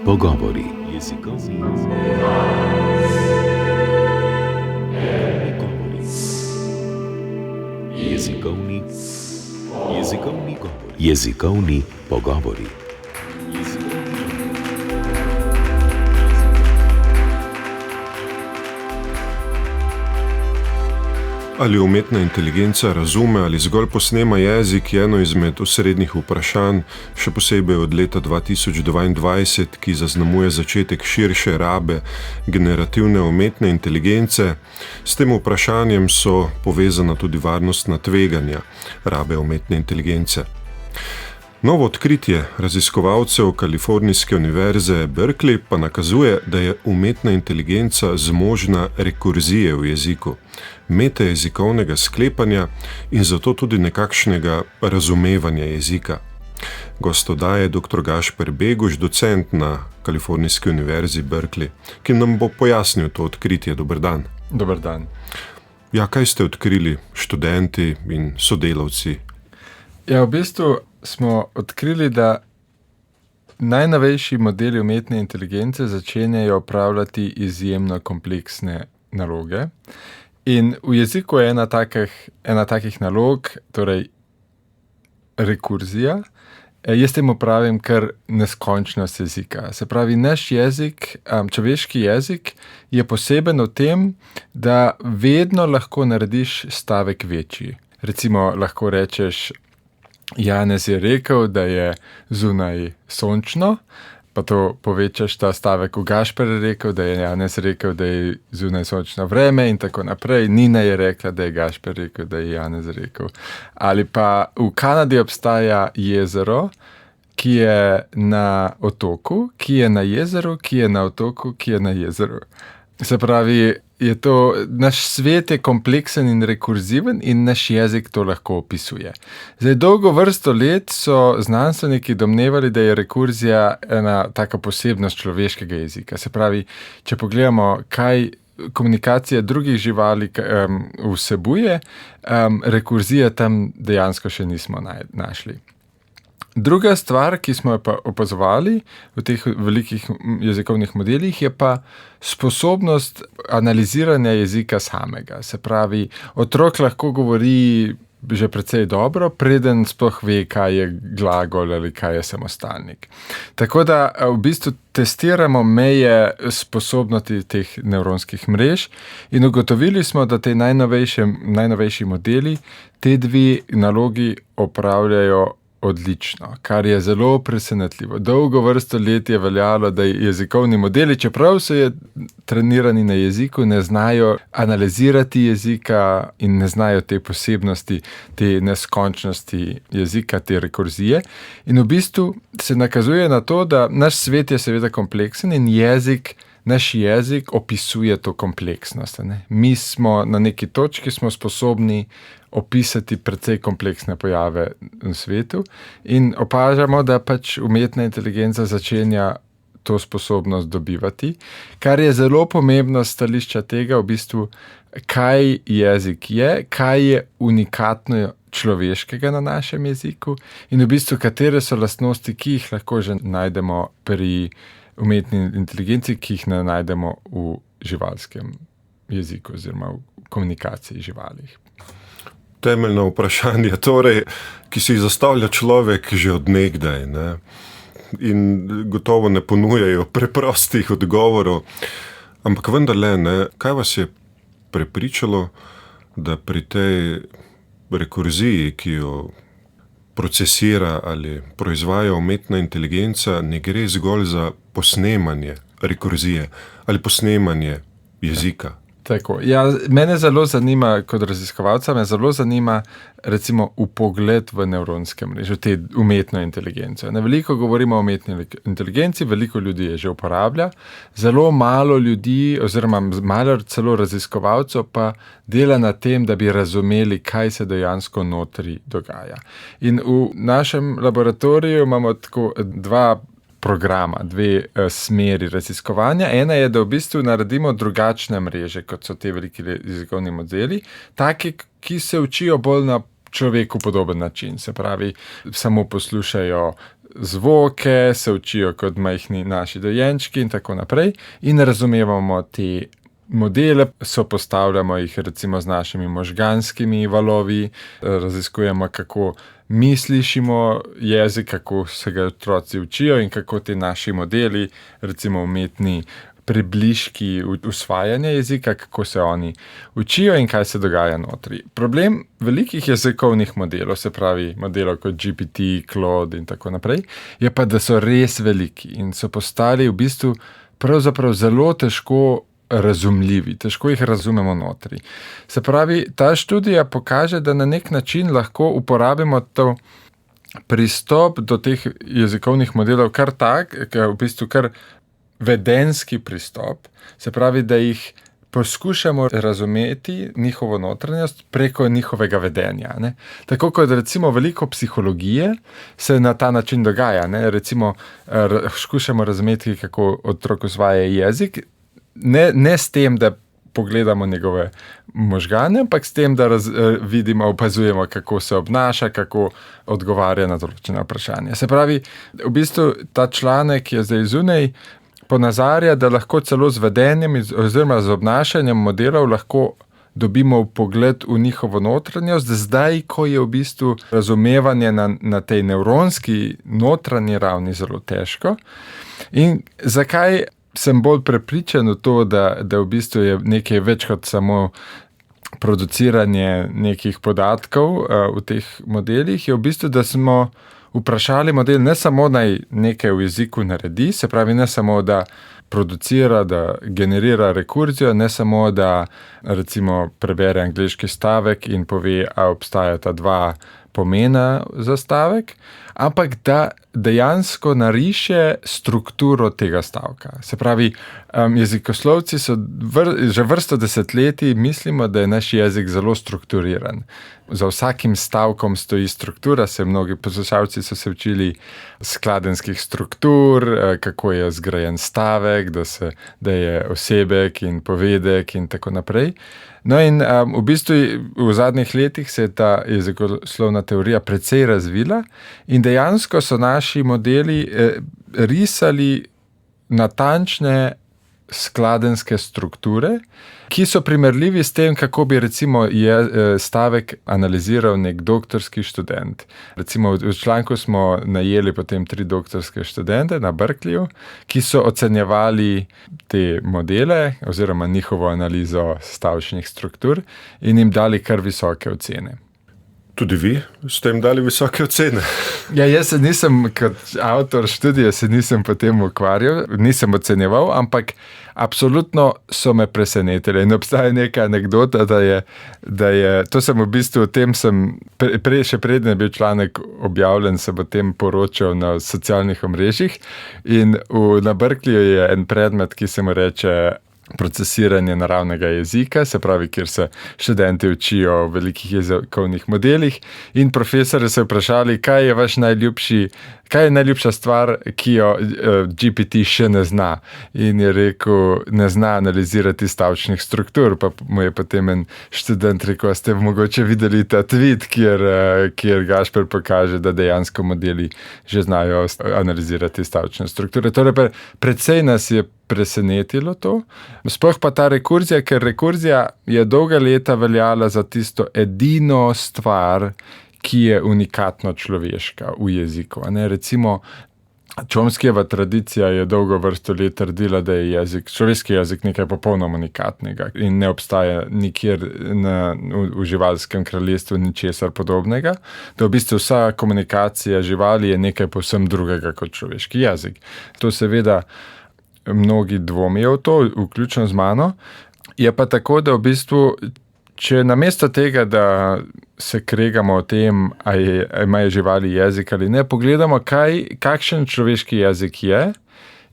Pogovori. Jezikovni pogovori. Ali umetna inteligenca razume ali zgolj posnema jezik, je eno izmed osrednjih vprašanj, še posebej od leta 2022, ki zaznamuje začetek širše rabe generativne umetne inteligence. S tem vprašanjem so povezana tudi varnostna tveganja rabe umetne inteligence. Novo odkritje raziskovalcev Kalifornijske univerze Berkeley pa nakazuje, da je umetna inteligenca zmožna rekurzije v jeziku, metajezikovnega sklepanja in zato tudi nekakšnega razumevanja jezika. Gost oddaje je dr. Gašper Beguš, docent na Kalifornijski univerzi Berkeley, ki nam bo pojasnil to odkritje. Dober dan. Dober dan. Ja, kaj ste odkrili študenti in sodelavci? Ja, v bistvu smo odkrili, da najnovejši modeli umetne inteligence začenjajo opravljati izjemno kompleksne naloge. In v jeziku je ena takih nalog, torej rekurzija. Jaz temu pravim kar neskončnost jezika. Se pravi, naš jezik, človeški jezik, je poseben v tem, da vedno lahko narediš stavek večji. Recimo lahko rečeš, Janez je rekel, da je zunaj sončno, pa to povečaš ta stavek. Gašper je rekel, da je Janez rekel, da je zunaj sončno vreme in tako naprej. Nina je rekla, da je Gašper rekel, da je Janez rekel. Ali pa v Kanadi obstaja jezero, ki je na otoku, ki je na jezeru, ki je na otoku, ki je na jezeru. Se pravi, naš svet je kompleksen in rekurziven in naš jezik to lahko opisuje. Zdaj, dolgo vrsto let so znanstveniki domnevali, da je rekurzija ena taka posebnost človeškega jezika. Se pravi, če pogledamo, kaj komunikacija drugih živali vsebuje, rekurzije tam dejansko še nismo našli. Druga stvar, ki smo jo pa opazovali v teh velikih jezikovnih modelih, je pa sposobnost analiziranja jezika samega. Se pravi, otrok lahko govori že precej dobro, preden sploh ve, kaj je glagol ali kaj je samostalnik. Tako da v bistvu testiramo meje sposobnosti teh nevronskih mrež in ugotovili smo, da te najnovejši modeli te dve nalogi opravljajo odlično, kar je zelo presenetljivo. Dolgo vrsto let je veljalo, da jezikovni modeli, čeprav so trenirani na jeziku, ne znajo analizirati jezika in ne znajo te posebnosti, te neskončnosti jezika, te rekurzije. In v bistvu se nakazuje na to, da naš svet je seveda kompleksen in naš jezik opisuje to kompleksnost. Mi smo na neki točki sposobni opisati precej kompleksne pojave v svetu in opažamo, da pač umetna inteligenca začenja to sposobnost dobivati, kar je zelo pomembno stališča tega, v bistvu, kaj jezik je, kaj je unikatno človeškega na našem jeziku in v bistvu, katere so lastnosti, ki jih lahko že najdemo pri umetni inteligenci, ki jih ne najdemo v živalskem jeziku oziroma v komunikaciji živalih. Temeljno vprašanje, torej, ki si jih zastavlja človek že od nekdaj, ne? In gotovo ne ponujajo preprostih odgovorov, ampak vendarle, ne, kaj vas je prepričalo, da pri tej rekurziji, ki jo procesira ali proizvaja umetna inteligenca, ne gre zgolj za posnemanje rekurzije ali posnemanje jezika? Tako. Ja, mene zelo zanima, kot raziskovalca, recimo vpogled v nevronske mreže, te umetno inteligenco. Veliko govorimo o umetni inteligenci, veliko ljudi je že uporablja, zelo malo ljudi oziroma malo celo raziskovalcev pa dela na tem, da bi razumeli, kaj se dejansko notri dogaja. In v našem laboratoriju imamo tako dva programa, dve smeri raziskovanja. Ena je, da v bistvu naredimo drugačne mreže, kot so te veliki jezikovni modeli, taki, ki se učijo bolj na človeku podoben način. Se pravi, samo poslušajo zvoke, se učijo kot majhni naši dojenčki in tako naprej in razumevamo te modele, sopostavljamo jih recimo z našimi možganskimi valovi, raziskujemo, kako mi slišimo jezik, kako se ga otroci učijo in kako ti naši modeli, recimo umetni približki usvajanja jezika, kako se oni učijo in kaj se dogaja notri. Problem velikih jezikovnih modelov, se pravi modelov kot GPT, Claude in tako naprej, je pa, da so res veliki in so postali v bistvu pravzaprav zelo težko razumljivi, težko jih razumemo notri. Se pravi, ta študija pokaže, da na nek način lahko uporabimo to pristop do teh jezikovnih modelov kar tak, v bistvu kar vedenski pristop, se pravi, da jih poskušamo razumeti njihovo notranjost preko njihovega vedenja. Ne? Tako kot recimo veliko psihologije se na ta način dogaja. Ne? Recimo skušamo razumeti, kako otrok usvaja jezik, ne s tem, da pogledamo njegove možgane, ampak s tem, da vidimo, opazujemo, kako se obnaša, kako odgovarja na določena vprašanja. Se pravi, v bistvu ta članek je zdaj zunaj, ponazarja, da lahko celo z vedenjem oziroma z obnašanjem modelov lahko dobimo vpogled v njihovo notranjost, zdaj, ko je v bistvu razumevanje na tej nevronski notranji ravni zelo težko. In zakaj sem bolj prepričan v to, da v bistvu je nekaj več kot samo produciranje nekih podatkov v teh modelih, je v bistvu, da smo vprašali model ne samo naj nekaj v jeziku naredi, se pravi ne samo, da producira, da generira rekurzijo, ne samo, da recimo prebere angleški stavek in pove, a obstajata dva pomena za stavek, ampak da dejansko nariše strukturo tega stavka. Se pravi, jezikoslovci so že vrsto desetletij mislimo, da je naš jezik zelo strukturiran. Za vsakim stavkom stoji struktura, mnogi poslušalci so se učili skladenskih struktur, kako je zgrajen stavek, da je osebek in povedek in tako naprej. No in v bistvu v zadnjih letih se je ta jezikoslovna teorija precej razvila in dejansko so naši modeli risali natančne skladenske strukture, ki so primerljivi s tem, kako bi recimo stavek analiziral nek doktorski študent. Recimo v članku smo najeli potem 3 doktorske študente na Berkeleyju, ki so ocenjevali te modele oziroma njihovo analizo stavčnih struktur in jim dali kar visoke ocene. Tudi vi ste jim dali visoke ocene? Ja, jaz se nisem kot avtor študije potem ukvarjal, nisem ocenjeval, ampak absolutno so me presenetili. In obstaja neka anekdota, da je to sem v bistvu o tem še preden je bil članek objavljen, sem o tem poročal na socialnih omrežjih in na Berkeleyju je en predmet, ki se mu reče procesiranje naravnega jezika, se pravi, kjer se študenti učijo o velikih jezikovnih modelih in profesori se vprašali, kaj je najljubša stvar, ki jo GPT še ne zna. In je rekel, ne zna analizirati stavčnih struktur, pa mu je potem en študent rekel, ste mogoče videli ta tweet, kjer Gašper pokaže, da dejansko modeli že znajo analizirati stavčne strukture. Torej, precej nas je presenetilo to. Sploh pa ta rekurzija, ker rekurzija je dolga leta veljala za tisto edino stvar, ki je unikatno človeška v jeziku. Recimo, Chomskyjeva tradicija je dolgo vrsto let trdila, da je človeški jezik nekaj popolnoma unikatnega in ne obstaja nikjer v živalskem kraljestvu ničesar podobnega, da v bistvu vsa komunikacija živali je nekaj povsem drugega kot človeški jezik. To seveda mnogi dvomijo v to, vključno z mano. Je pa tako, da v bistvu, če namesto tega, da se kregamo o tem, ali imajo živali jezik ali ne, pogledamo, kakšen človeški jezik je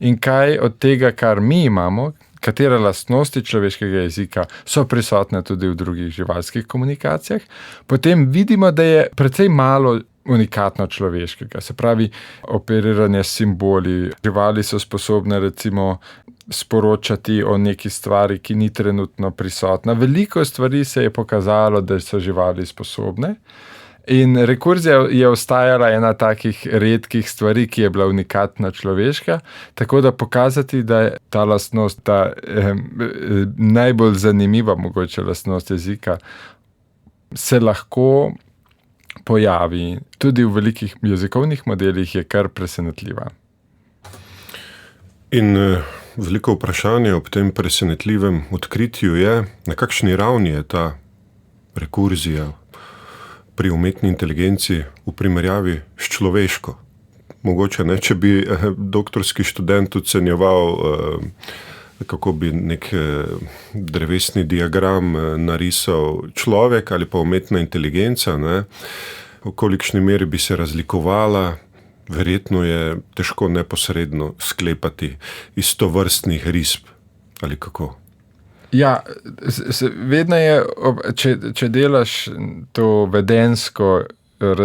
in kaj od tega, kar mi imamo, katere lastnosti človeškega jezika so prisotne tudi v drugih živalskih komunikacijah, potem vidimo, da je precej malo unikatno človeškega. Se pravi, operiranje s simboli. Živali so sposobne recimo sporočati o neki stvari, ki ni trenutno prisotna. Veliko stvari se je pokazalo, da so živali sposobne. In rekurzija je ostajala ena takih redkih stvari, ki je bila unikatna človeška, tako da pokazati, da je ta lastnost, ta najbolj zanimiva mogoče lastnost jezika, se lahko pojavi tudi v velikih jezikovnih modelih, je kar presenetljiva. In veliko vprašanje ob tem presenetljivem odkritju je, na kakšni ravni je ta rekurzija pri umetni inteligenci v primerjavi s človeško. Mogoče ne, če bi doktorski študent ocenjeval, kako bi nek drevesni diagram narisal človek ali pa umetna inteligenca, ne, v kolikšni meri bi se razlikovala, verjetno je težko neposredno sklepati iz tovrstnih risb, ali kako? Ja, vedno je, če delaš to vedensko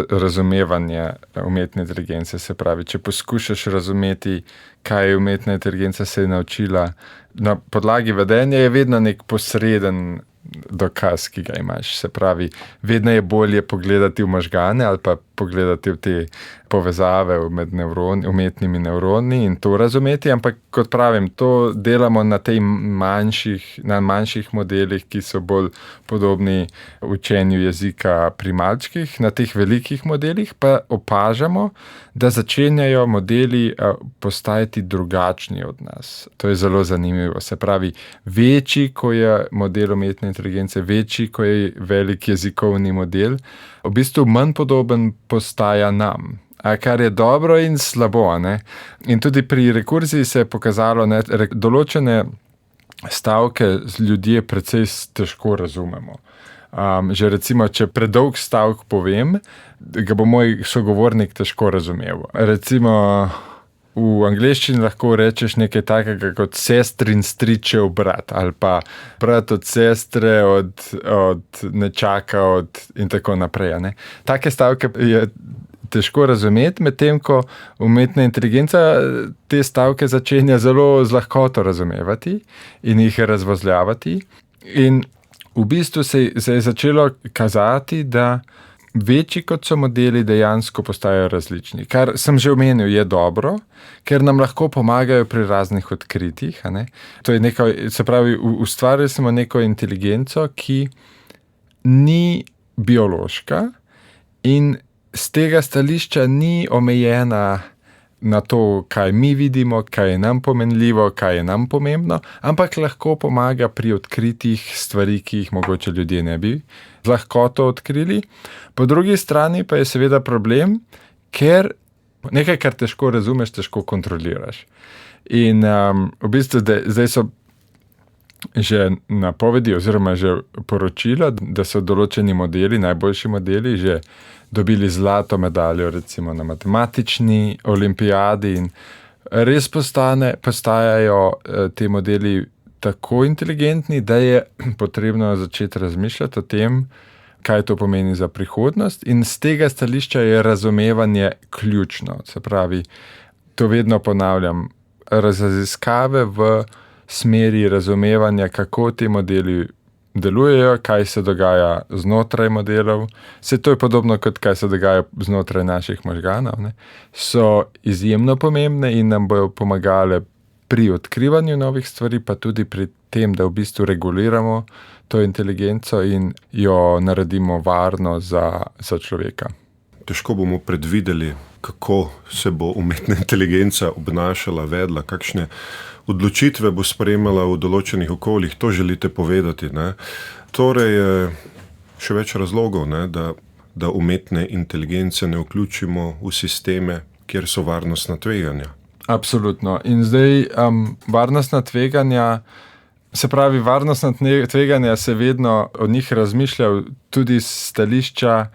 razumevanje umetne inteligence, se pravi, če poskušaš razumeti, kaj je umetna inteligenca se je naučila, na podlagi vedenja je vedno nek posreden dokaz, ki ga imaš. Se pravi, vedno je bolje pogledati v možgane ali pa pogledati v te povezave med umetnimi nevroni in to razumeti, ampak kot pravim, to delamo na manjših modelih, ki so bolj podobni učenju jezika pri malčkih, na teh velikih modelih pa opažamo, da začenjajo modeli postajati drugačni od nas. To je zelo zanimivo. Se pravi, večji, ko je model umetne inteligence, večji, ko je velik jezikovni model, v bistvu manj podoben postaja nam. Kar je dobro in slabo. Ne? In tudi pri rekurziji se je pokazalo, da določene stavke ljudje precej težko razumemo. Že recimo, če predolg stavek povem, ga bo moj sogovornik težko razumel. Recimo, v angleščini lahko rečeš nekaj takega kot sestrin stričev brat, ali pa brat od sestre, od nečaka, in tako naprej. Ne? Take stavke je težko razumeti, medtem ko umetna inteligenca te stavke začenja zelo z lahkoto razumevati in jih razvozljavati. In v bistvu se je začelo kazati, da večji kot so modeli, dejansko postajajo različni. Kar sem že omenil, je dobro, ker nam lahko pomagajo pri raznih odkritjih. To je nekaj, se pravi, ustvarili smo neko inteligenco, ki ni biološka in z tega stališča ni omejena na to, kaj mi vidimo, kaj je nam pomenljivo, kaj je nam pomembno, ampak lahko pomaga pri odkritjih stvari, ki jih mogoče ljudje ne bi z lahkoto odkrili. Po drugi strani pa je seveda problem, ker nekaj, kar težko razumeš, težko kontroliraš. In v bistvu zdaj so že napovedi oziroma že poročila, da so določeni modeli, najboljši modeli, že dobili zlato medaljo recimo na matematični olimpijadi in res postajajo ti modeli tako inteligentni, da je potrebno začeti razmišljati o tem, kaj to pomeni za prihodnost, in z tega stališča je razumevanje ključno. Se pravi, to vedno ponavljam, raziskave v smeri razumevanja, kako ti modeli delujejo, kaj se dogaja znotraj modelov, vse to je podobno kot kaj se dogaja znotraj naših možganov, ne? So izjemno pomembne in nam bojo pomagale pri odkrivanju novih stvari, pa tudi pri tem, da v bistvu reguliramo to inteligenco in jo naredimo varno za človeka. Težko bomo predvideli, kako se bo umetna inteligenca obnašala, vedla, kakšne odločitve bo sprejemala v določenih okoljih, to želite povedati. Ne? Torej je še več razlogov, ne? Da umetne inteligence ne vključimo v sisteme, kjer so varnostna tveganja. Absolutno. In zdaj varnostna tveganja, se pravi, varnostna tveganja se vedno od njih razmišlja tudi z stališča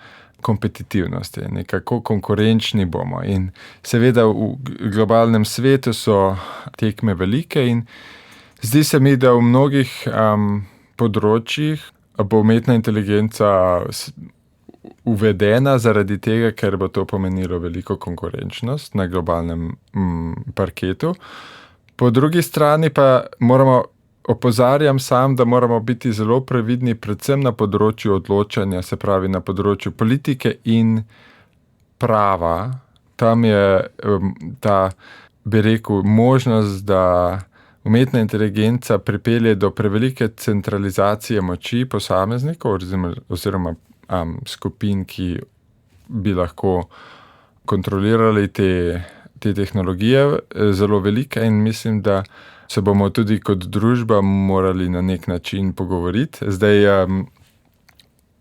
kompetitivnosti, nekako konkurenčni bomo. In seveda v globalnem svetu so tekme velike in zdi se mi, da v mnogih področjih bo umetna inteligenca uvedena zaradi tega, ker bo to pomenilo veliko konkurenčnost na globalnem parketu. Po drugi strani pa moramo opozarjam sam, da moramo biti zelo previdni, predvsem na področju odločanja, se pravi na področju politike in prava. Tam je ta, bi rekel, možnost, da umetna inteligenca pripelje do prevelike centralizacije moči posameznikov oziroma skupin, ki bi lahko kontrolirali te tehnologije, zelo velika, in mislim, da se bomo tudi kot družba morali na nek način pogovoriti. Zdaj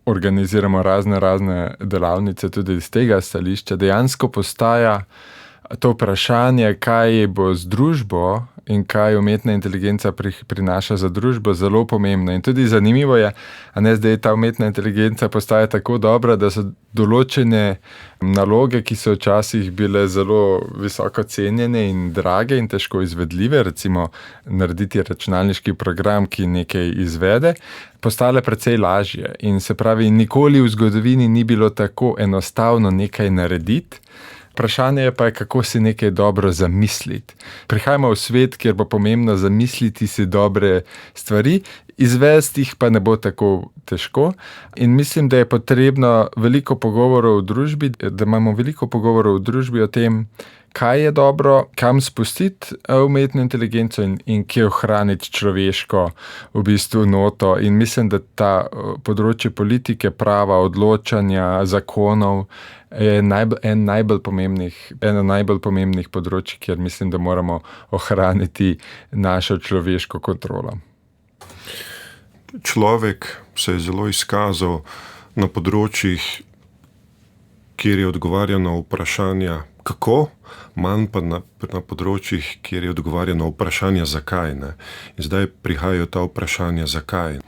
organiziramo razne delavnice tudi iz tega stališča. Dejansko postaja to vprašanje, kaj bo z družbo in kaj umetna inteligenca prinaša za družbo, zelo pomembno. In tudi zanimivo je, zdaj ta umetna inteligenca postaja tako dobra, da so določene naloge, ki so včasih bile zelo visoko cenjene in drage in težko izvedljive, recimo narediti računalniški program, ki nekaj izvede, postale precej lažje. In se pravi, nikoli v zgodovini ni bilo tako enostavno nekaj narediti. Vprašanje je pa, kako si nekaj dobro zamisliti. Prihajamo v svet, kjer bo pomembno zamisliti si dobre stvari, izvesti jih pa ne bo tako težko. In mislim, da je potrebno veliko pogovorov v družbi, da imamo veliko pogovorov v družbi o tem, kaj je dobro, kam spustiti umetno inteligenco in kje ohraniti človeško v bistvu noto. In mislim, da ta področje politike, prava, odločanja, zakonov je eno najbolj pomembnih področij, kjer mislim, da moramo ohraniti našo človeško kontrolo. Človek se je zelo izkazal na področjih, kjer je odgovarjal na vprašanja kako, manj pa na področjih, kjer je odgovarjal na vprašanja zakaj. Ne? In zdaj prihajajo ta vprašanja zakaj.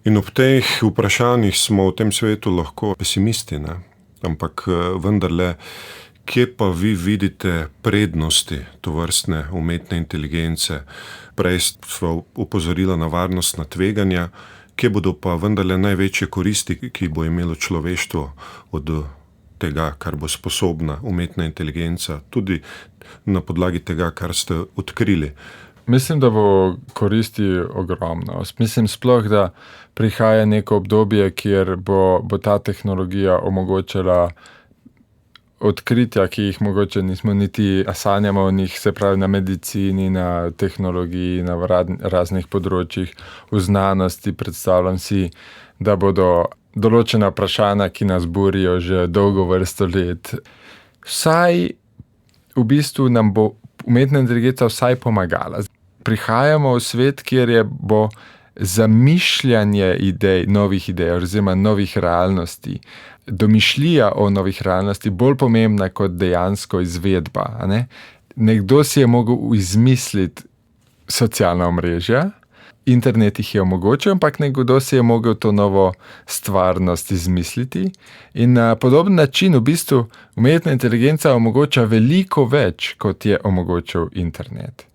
In ob teh vprašanjih smo v tem svetu lahko pesimisti, ne? Ampak vendarle, kje pa vi vidite prednosti tovrstne umetne inteligence? Prej smo upozorila na varnostna tveganja, kje bodo pa vendarle največje koristi, ki bo imelo človeštvo od tega, kar bo sposobna umetna inteligenca, tudi na podlagi tega, kar ste odkrili. Mislim, da bo koristi ogromno. Mislim sploh, da prihaja neko obdobje, kjer bo ta tehnologija omogočala odkritja, ki jih mogoče nismo niti sanjamo o njih, se pravi na medicini, na tehnologiji, na raznih področjih, v znanosti. Predstavljam si, da bodo določena vprašanja, ki nas burijo že dolgo vrsto let. Vsaj v bistvu nam bo umetna inteligenca vsaj pomagala. Prihajamo v svet, kjer bo zamišljanje novih idej oziroma novih realnosti, domišljija o novih realnosti bolj pomembna kot dejansko izvedba. Nekdo si je mogel izmisliti socialna omrežja, internet jih je omogočil, ampak nekdo si je mogel to novo stvarnost izmisliti. In na podoben način v bistvu umetna inteligenca omogoča veliko več, kot je omogočil internet.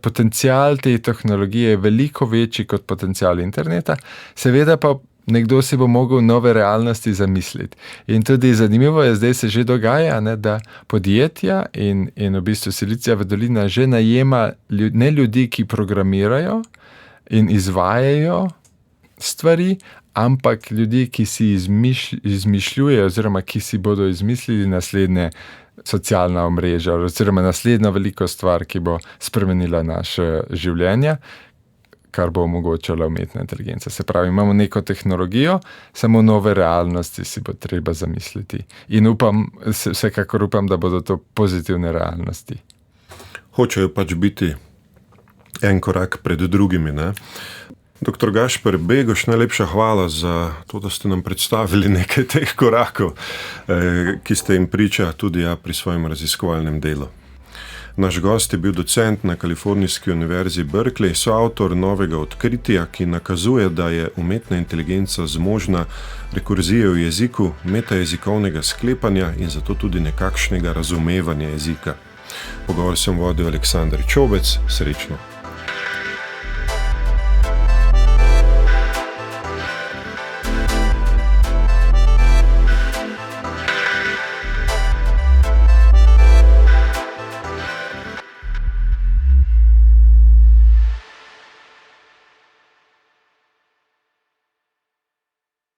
Potencial te tehnologije je veliko večji kot potencial interneta, seveda pa nekdo si bo mogel nove realnosti zamisliti. In tudi zanimivo je, zdaj se že dogaja, da podjetja in v bistvu Silicijeva dolina že najema ne ljudi, ki programirajo in izvajajo stvari, ampak ljudi, ki si izmišljujejo oziroma ki si bodo izmislili naslednje socialna omrežja oziroma naslednjo veliko stvar, ki bo spremenila naše življenje, kar bo omogočala umetna inteligenca. Se pravi, imamo neko tehnologijo, samo nove realnosti si bo treba zamisliti. In vsekakor upam, da bodo to pozitivne realnosti. Hočejo pač biti en korak pred drugimi, ne? Dr. Gašper Begoš, najlepša hvala za to, da ste nam predstavili nekaj teh korakov, ki ste jim priča tudi pri svojem raziskovalnem delu. Naš gost je bil docent na Kalifornijski univerzi Berkeley, soavtor novega odkritja, ki nakazuje, da je umetna inteligenca zmožna rekurzije v jeziku, metajezikovnega sklepanja in zato tudi nekakšnega razumevanja jezika. Pogovor sem vodil Aleksander Čobec, srečno.